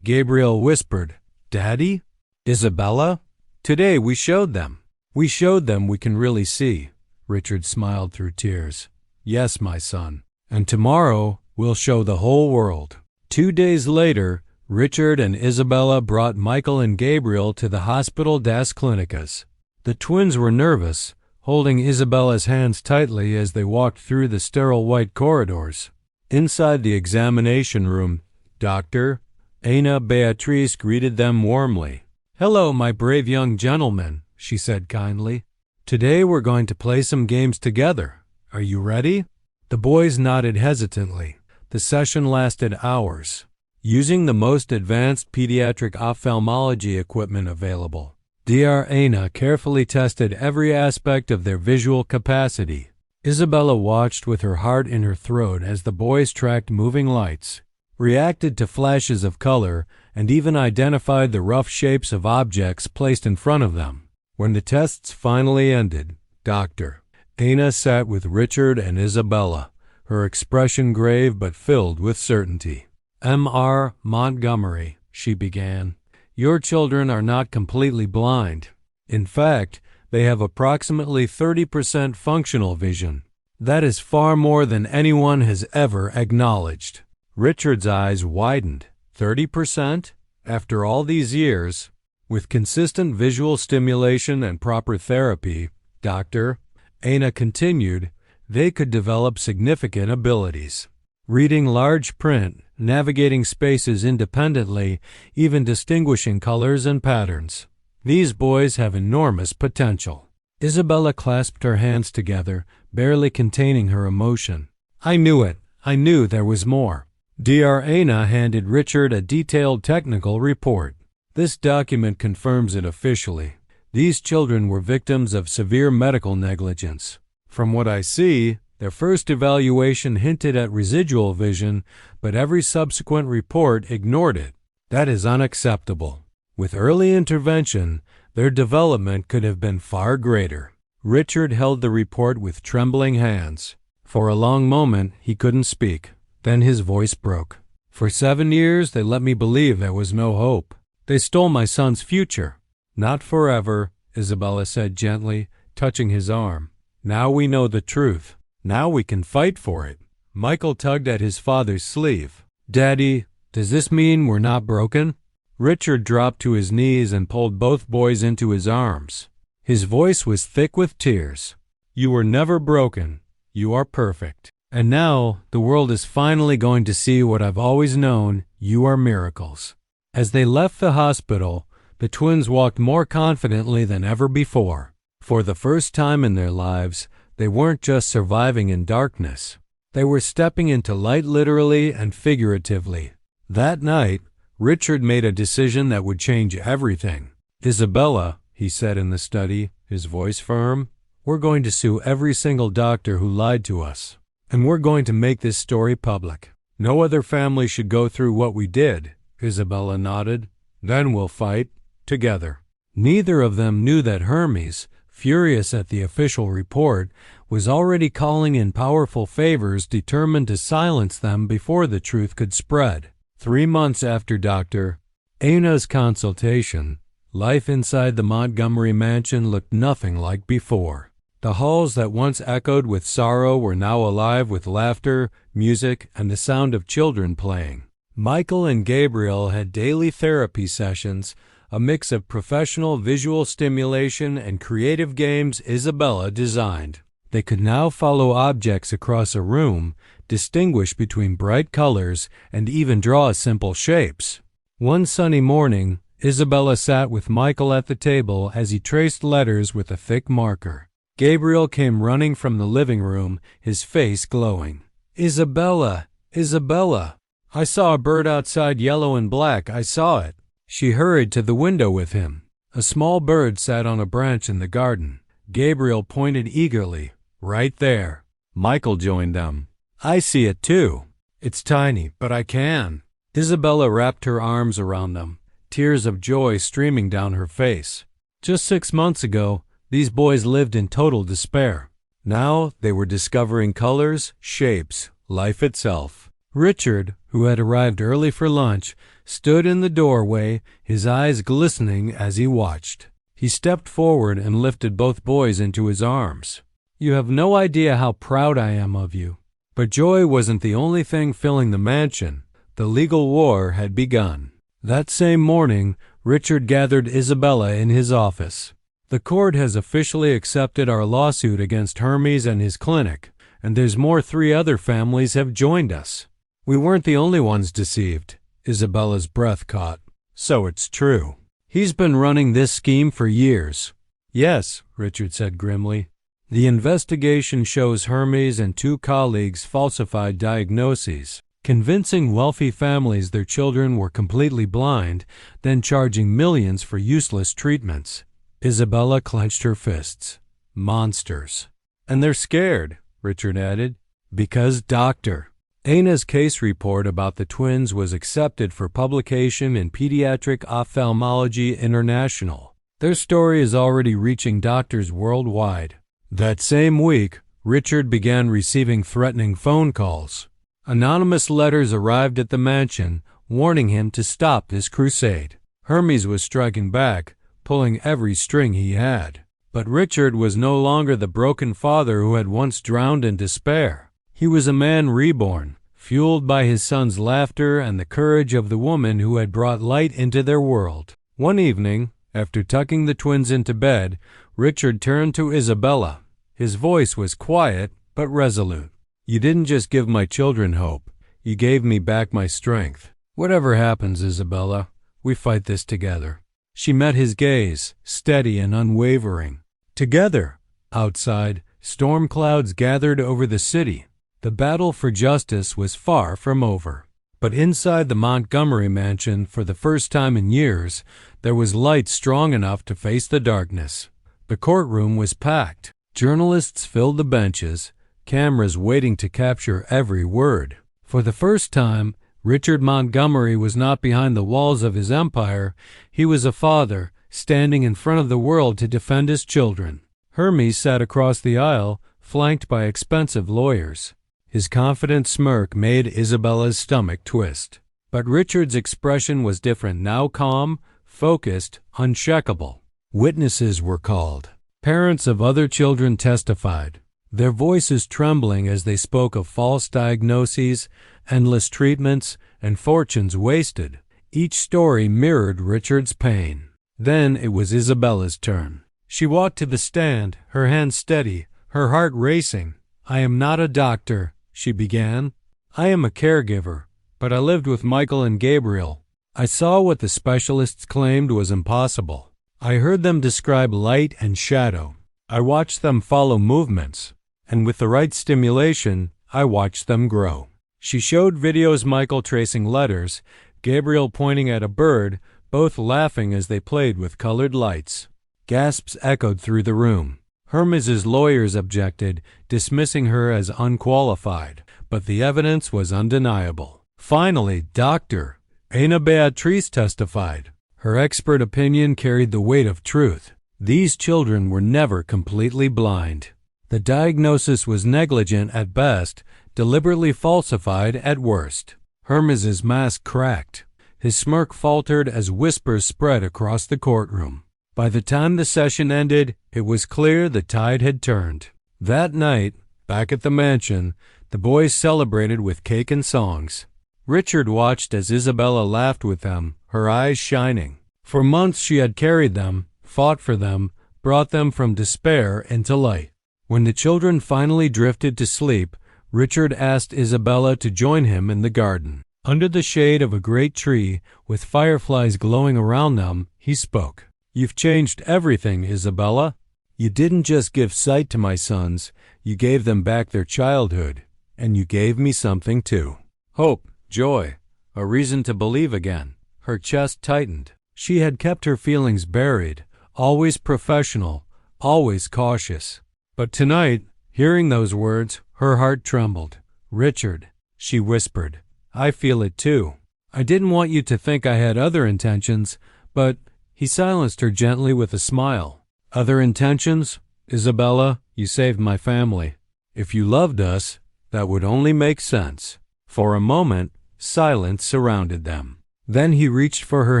Gabriel whispered, "Daddy? Isabella? Today we showed them. We showed them we can really see." Richard smiled through tears. "Yes, my son. And tomorrow we'll show the whole world." 2 days later, Richard and Isabella brought Michael and Gabriel to the Hospital das Clínicas. The twins were nervous, holding Isabella's hands tightly as they walked through the sterile white corridors. Inside the examination room, Dr. Ana Beatriz greeted them warmly. "Hello, my brave young gentlemen," she said kindly. Today we're going to play some games together. Are you ready?" The boys nodded hesitantly. The session lasted hours. Using the most advanced pediatric ophthalmology equipment available, Dr. Ana carefully tested every aspect of their visual capacity. Isabella watched with her heart in her throat as the boys tracked moving lights, reacted to flashes of color, and even identified the rough shapes of objects placed in front of them. When the tests finally ended, Dr. Ana sat with Richard and Isabella, her expression grave but filled with certainty. "Mr. Montgomery," she began, "your children are not completely blind. In fact, they have approximately 30% functional vision. That is far more than anyone has ever acknowledged." Richard's eyes widened. 30%? After all these years? With consistent visual stimulation and proper therapy, Dr. Ana continued, they could develop significant abilities. Reading large print, navigating spaces independently, even distinguishing colors and patterns. These boys have enormous potential. Isabella clasped her hands together, barely containing her emotion. "I knew it. I knew there was more." Dr. Ana handed Richard a detailed technical report. "This document confirms it officially. These children were victims of severe medical negligence. From what I see, their first evaluation hinted at residual vision, but every subsequent report ignored it. That is unacceptable. With early intervention, their development could have been far greater." Richard held the report with trembling hands. For a long moment, he couldn't speak. Then his voice broke. "For 7 years, they let me believe there was no hope. They stole my son's future." "Not forever," Isabella said gently, touching his arm. "Now we know the truth. Now we can fight for it." Michael tugged at his father's sleeve. "Daddy, does this mean we're not broken?" Richard dropped to his knees and pulled both boys into his arms. His voice was thick with tears. "You were never broken. You are perfect. And now the world is finally going to see what I've always known. You are miracles." As they left the hospital, the twins walked more confidently than ever before. For the first time in their lives, they weren't just surviving in darkness. They were stepping into light literally and figuratively. That night, Richard made a decision that would change everything. "Isabella," he said in the study, his voice firm, "we're going to sue every single doctor who lied to us. And we're going to make this story public. No other family should go through what we did." Isabella nodded. "Then we'll fight together." Neither of them knew that Hermes, furious at the official report, was already calling in powerful favors determined to silence them before the truth could spread. 3 months after Dr. Ana's consultation, life inside the Montgomery mansion looked nothing like before. The halls that once echoed with sorrow were now alive with laughter, music, and the sound of children playing. Michael and Gabriel had daily therapy sessions, a mix of professional visual stimulation and creative games Isabella designed. They could now follow objects across a room, distinguish between bright colors, and even draw simple shapes. One sunny morning, Isabella sat with Michael at the table as he traced letters with a thick marker. Gabriel came running from the living room, his face glowing. "Isabella! Isabella! I saw a bird outside, yellow and black. I saw it." She hurried to the window with him. A small bird sat on a branch in the garden. Gabriel pointed eagerly. "Right there." Michael joined them. "I see it too. It's tiny, but I can." Isabella wrapped her arms around them, tears of joy streaming down her face. Just 6 months ago, these boys lived in total despair. Now they were discovering colors, shapes, life itself. Richard, who had arrived early for lunch, stood in the doorway, his eyes glistening as he watched. He stepped forward and lifted both boys into his arms. "You have no idea how proud I am of you." But joy wasn't the only thing filling the mansion. The legal war had begun. That same morning, Richard gathered Isabella in his office. "The court has officially accepted our lawsuit against Hermes and his clinic, and there's more. 3 other families have joined us." "We weren't the only ones deceived." Isabella's breath caught. "So it's true. He's been running this scheme for years." Yes, Richard said grimly. The investigation shows Hermes and 2 colleagues falsified diagnoses, convincing wealthy families their children were completely blind, then charging millions for useless treatments. Isabella clenched her fists. Monsters. And they're scared, Richard added. Because, Doctor. Ana's case report about the twins was accepted for publication in Pediatric Ophthalmology International. Their story is already reaching doctors worldwide. That same week, Richard began receiving threatening phone calls. Anonymous letters arrived at the mansion, warning him to stop his crusade. Hermes was striking back, pulling every string he had. But Richard was no longer the broken father who had once drowned in despair. He was a man reborn, fueled by his son's laughter and the courage of the woman who had brought light into their world. One evening, after tucking the twins into bed, Richard turned to Isabella. His voice was quiet but resolute. You didn't just give my children hope. You gave me back my strength. Whatever happens, Isabella, we fight this together. She met his gaze, steady and unwavering. Together. Outside, storm clouds gathered over the city. The battle for justice was far from over. But inside the Montgomery mansion, for the first time in years, there was light strong enough to face the darkness. The courtroom was packed. Journalists filled the benches, cameras waiting to capture every word. For the first time, Richard Montgomery was not behind the walls of his empire. He was a father, standing in front of the world to defend his children. Hermes sat across the aisle, flanked by expensive lawyers. His confident smirk made Isabella's stomach twist. But Richard's expression was different, now calm, focused, unshakable. Witnesses were called. Parents of other children testified, their voices trembling as they spoke of false diagnoses, endless treatments, and fortunes wasted. Each story mirrored Richard's pain. Then it was Isabella's turn. She walked to the stand, her hands steady, her heart racing. I am not a doctor, she began. I am a caregiver, but I lived with Michael and Gabriel. I saw what the specialists claimed was impossible. I heard them describe light and shadow. I watched them follow movements, and with the right stimulation, I watched them grow. She showed videos Michael tracing letters, Gabriel pointing at a bird, both laughing as they played with colored lights. Gasps echoed through the room. Hermes's lawyers objected, dismissing her as unqualified, but the evidence was undeniable. Finally, Dr. Ana Beatriz testified. Her expert opinion carried the weight of truth. These children were never completely blind. The diagnosis was negligent at best, deliberately falsified at worst. Hermes's mask cracked. His smirk faltered as whispers spread across the courtroom. By the time the session ended, it was clear the tide had turned. That night, back at the mansion, the boys celebrated with cake and songs. Richard watched as Isabella laughed with them, her eyes shining. For months she had carried them, fought for them, brought them from despair into light. When the children finally drifted to sleep, Richard asked Isabella to join him in the garden. Under the shade of a great tree, with fireflies glowing around them, he spoke. You've changed everything, Isabella. You didn't just give sight to my sons, you gave them back their childhood, and you gave me something too. Hope, joy, a reason to believe again. Her chest tightened. She had kept her feelings buried, always professional, always cautious. But tonight, hearing those words, her heart trembled. Richard, she whispered, I feel it too. I didn't want you to think I had other intentions, but he silenced her gently with a smile. Other intentions? Isabella, you saved my family. If you loved us, that would only make sense. For a moment, silence surrounded them. Then he reached for her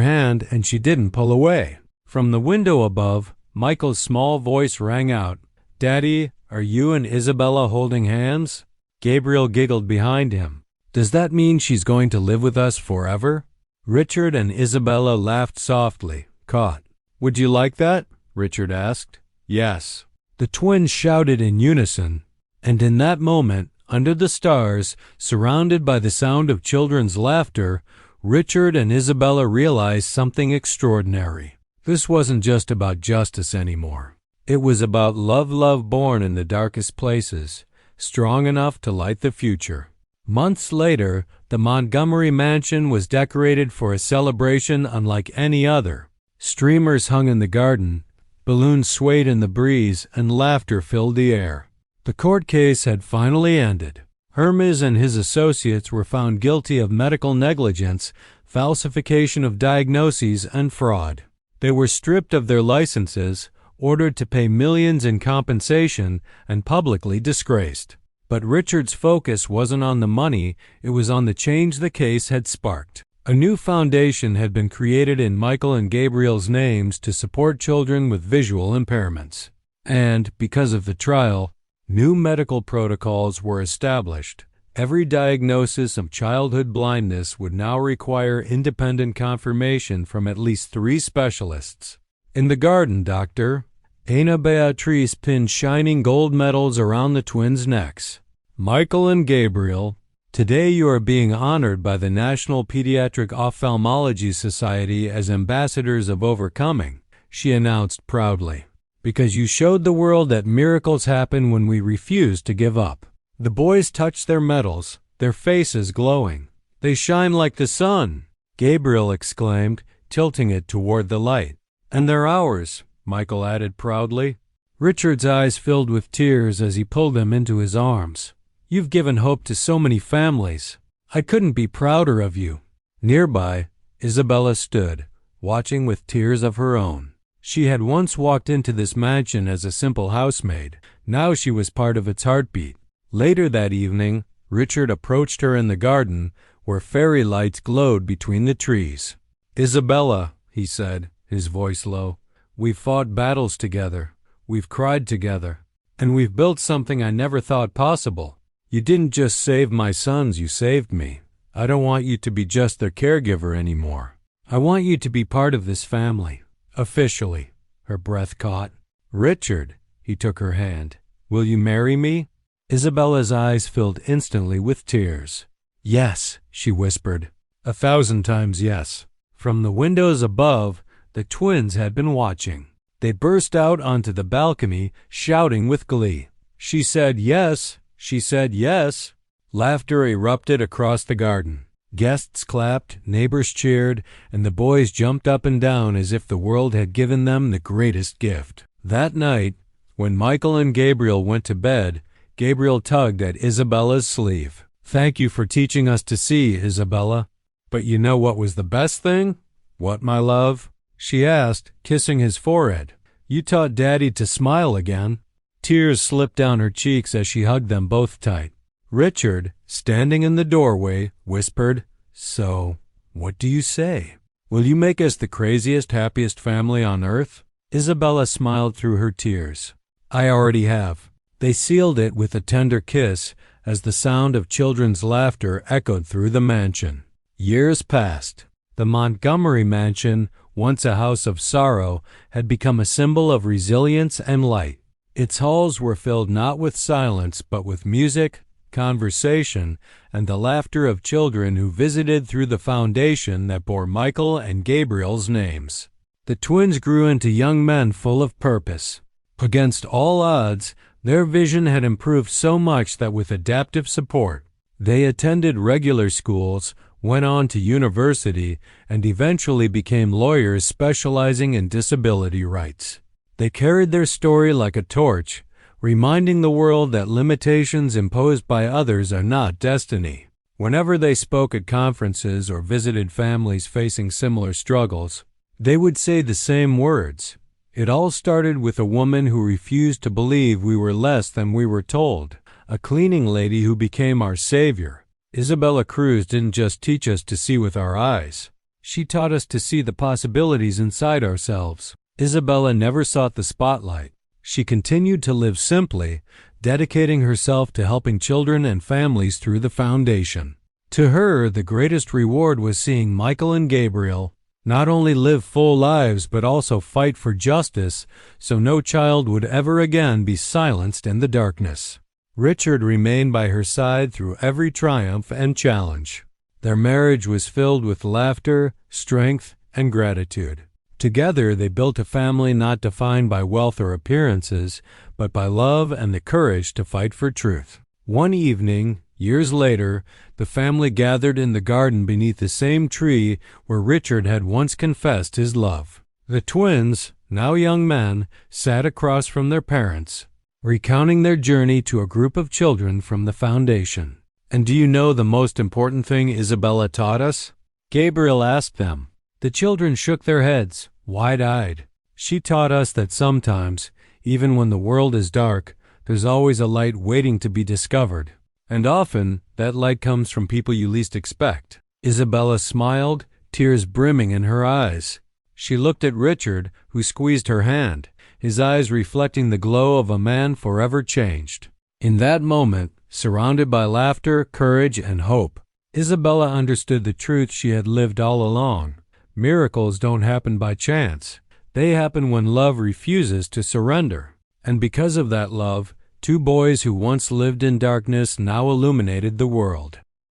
hand and she didn't pull away. From the window above, Michael's small voice rang out, Daddy, are you and Isabella holding hands? Gabriel giggled behind him. Does that mean she's going to live with us forever? Richard and Isabella laughed softly, caught. Would you like that? Richard asked. Yes. The twins shouted in unison, and in that moment, under the stars, surrounded by the sound of children's laughter, Richard and Isabella realized something extraordinary. This wasn't just about justice anymore. It was about love born in the darkest places, strong enough to light the future. Months later, the Montgomery mansion was decorated for a celebration unlike any other. Streamers hung in the garden, balloons swayed in the breeze, and laughter filled the air. The court case had finally ended. Hermes and his associates were found guilty of medical negligence, falsification of diagnoses, and fraud. They were stripped of their licenses, ordered to pay millions in compensation, and publicly disgraced. But Richard's focus wasn't on the money, it was on the change the case had sparked. A new foundation had been created in Michael and Gabriel's names to support children with visual impairments. And, because of the trial, new medical protocols were established. Every diagnosis of childhood blindness would now require independent confirmation from at least 3 specialists. In the garden, Doctor, Ana Beatriz pinned shining gold medals around the twins' necks. Michael and Gabriel, today you are being honored by the National Pediatric Ophthalmology Society as ambassadors of overcoming, she announced proudly, because you showed the world that miracles happen when we refuse to give up. The boys touched their medals, their faces glowing. They shine like the sun, Gabriel exclaimed, tilting it toward the light. And they're ours, Michael added proudly. Richard's eyes filled with tears as he pulled them into his arms. You've given hope to so many families. I couldn't be prouder of you. Nearby, Isabella stood, watching with tears of her own. She had once walked into this mansion as a simple housemaid. Now she was part of its heartbeat. Later that evening, Richard approached her in the garden, where fairy lights glowed between the trees. Isabella, he said, his voice low, we've fought battles together, we've cried together, and we've built something I never thought possible. You didn't just save my sons, you saved me. I don't want you to be just their caregiver anymore. I want you to be part of this family. Officially, her breath caught. Richard, he took her hand, will you marry me? Isabella's eyes filled instantly with tears. Yes, she whispered. 1,000 times yes. From the windows above, the twins had been watching. They burst out onto the balcony, shouting with glee. She said yes. She said yes. Laughter erupted across the garden. Guests clapped, neighbors cheered, and the boys jumped up and down as if the world had given them the greatest gift. That night, when Michael and Gabriel went to bed, Gabriel tugged at Isabella's sleeve. Thank you for teaching us to see, Isabella. But you know what was the best thing? What, my love? She asked, kissing his forehead. You taught Daddy to smile again. Tears slipped down her cheeks as she hugged them both tight. Richard, standing in the doorway, whispered, So, what do you say? Will you make us the craziest, happiest family on earth? Isabella smiled through her tears. I already have. They sealed it with a tender kiss as the sound of children's laughter echoed through the mansion. Years passed. The Montgomery mansion, once a house of sorrow, had become a symbol of resilience and light. Its halls were filled not with silence but with music, conversation, and the laughter of children who visited through the foundation that bore Michael and Gabriel's names. The twins grew into young men full of purpose. Against all odds, their vision had improved so much that with adaptive support, they attended regular schools, went on to university, and eventually became lawyers specializing in disability rights. They carried their story like a torch, reminding the world that limitations imposed by others are not destiny. Whenever they spoke at conferences or visited families facing similar struggles, they would say the same words. It all started with a woman who refused to believe we were less than we were told, a cleaning lady who became our savior. Isabella Cruz didn't just teach us to see with our eyes. She taught us to see the possibilities inside ourselves. Isabella never sought the spotlight. She continued to live simply, dedicating herself to helping children and families through the foundation. To her, the greatest reward was seeing Michael and Gabriel not only live full lives but also fight for justice so no child would ever again be silenced in the darkness. Richard remained by her side through every triumph and challenge. Their marriage was filled with laughter, strength, and gratitude. Together they built a family not defined by wealth or appearances, but by love and the courage to fight for truth. One evening, years later, the family gathered in the garden beneath the same tree where Richard had once confessed his love. The twins, now young men, sat across from their parents, recounting their journey to a group of children from the foundation. "And do you know the most important thing Isabella taught us?" Gabriel asked them. The children shook their heads, wide-eyed. "She taught us that sometimes, even when the world is dark, there's always a light waiting to be discovered. And often, that light comes from people you least expect." Isabella smiled, tears brimming in her eyes. She looked at Richard, who squeezed her hand, his eyes reflecting the glow of a man forever changed. In that moment, surrounded by laughter, courage, and hope, Isabella understood the truth she had lived all along. Miracles don't happen by chance. They happen when love refuses to surrender. And because of that love, two boys who once lived in darkness now illuminated the world.